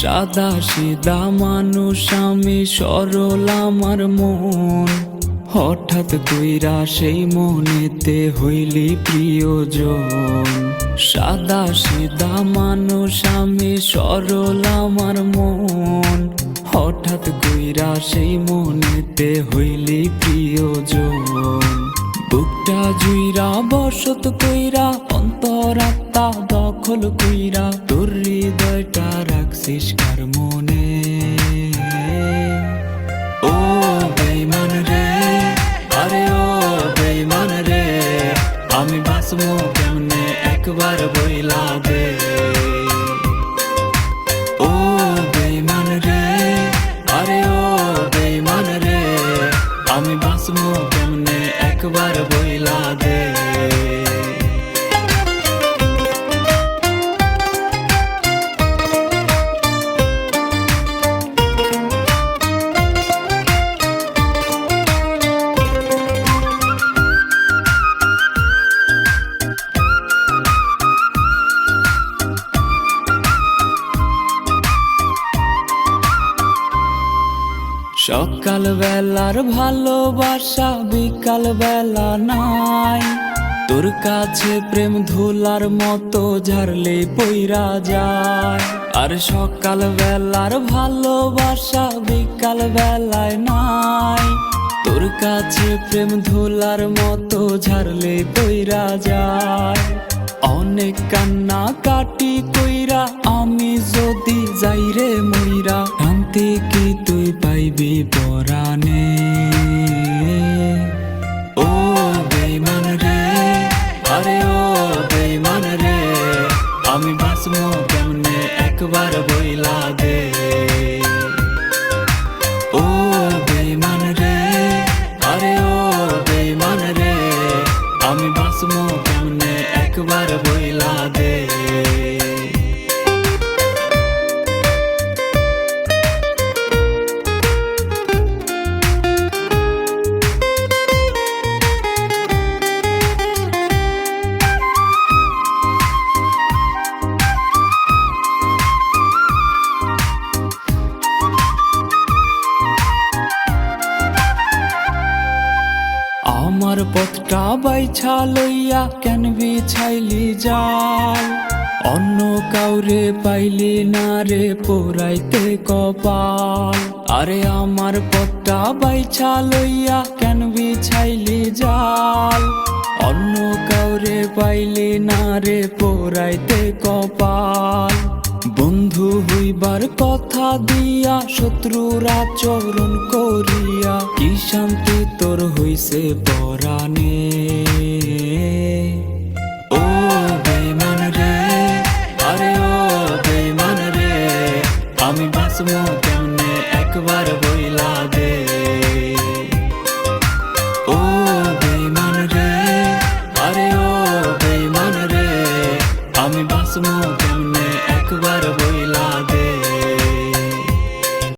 সাদা সিধা মানুষ আমি, সরল আমার মন। হঠাৎ কইরা সেই মনেতে হইলি প্রিয়জন। সাদা সিধা মানুষ আমি, সরল আমার মন। হঠাৎ কইরা সেই মনেতে হইলি প্রিয়জন। বুকটা জুইরা বসত কইরা, অন্তরাত্মা দখল কইরা, তোর হৃদয়টা রাখছিস কার মনে। ও বেঈমান রে, আরে ও বেঈমান রে, আমি বাঁচবো কেমনে একবার বইলা দে। ও বেঈমান রে, আরে ও বেঈমান রে, আমি বাঁচবো কেমনে একবার বইলা দে। সকাল বেলার ভালোবাসা বিকাল বেলা নাই, তোর কাছে প্রেম ধুলার মতো ঝাড়লে পইরা যায়। আর সকাল বেলার ভালোবাসা বিকাল বেলায় নাই, তোর কাছে প্রেম ধুলার মতো ঝাড়লে পইরা যায়। অনেক কান্না কাটি কইরা আমি যদি যাই রে মইরা, শান্তি কি তুই পাইবি পরাণে। ও বেঈমান রে, আরে ও বেঈমান রে, আমি বাঁচবো কেমনে একবার বইলা দে। ও বেঈমান রে, আরে ও বেঈমান রে, আমি বাঁচবো কেমনে একবার বইলা দে। আমার পথটা বাইছা লইয়া কেন বিছাইলি জাল, অন্য কাউরে পাইলি না রে পোড়াইতে কপাল। আরে আমার পথটা বাইছা লইয়া কেন বিছাইলি জাল, অন্য কাউরে পাইলি না রে পোড়াইতে কপাল। বন্ধু হইবার কথা দিয়া শত্রুর আচরণ করিয়া, কি শান্তি তোর হইছে পরাণে। ও বেঈমান রে, আরে ও বেঈমান রে, আমি বাঁচবো কেমনে একবার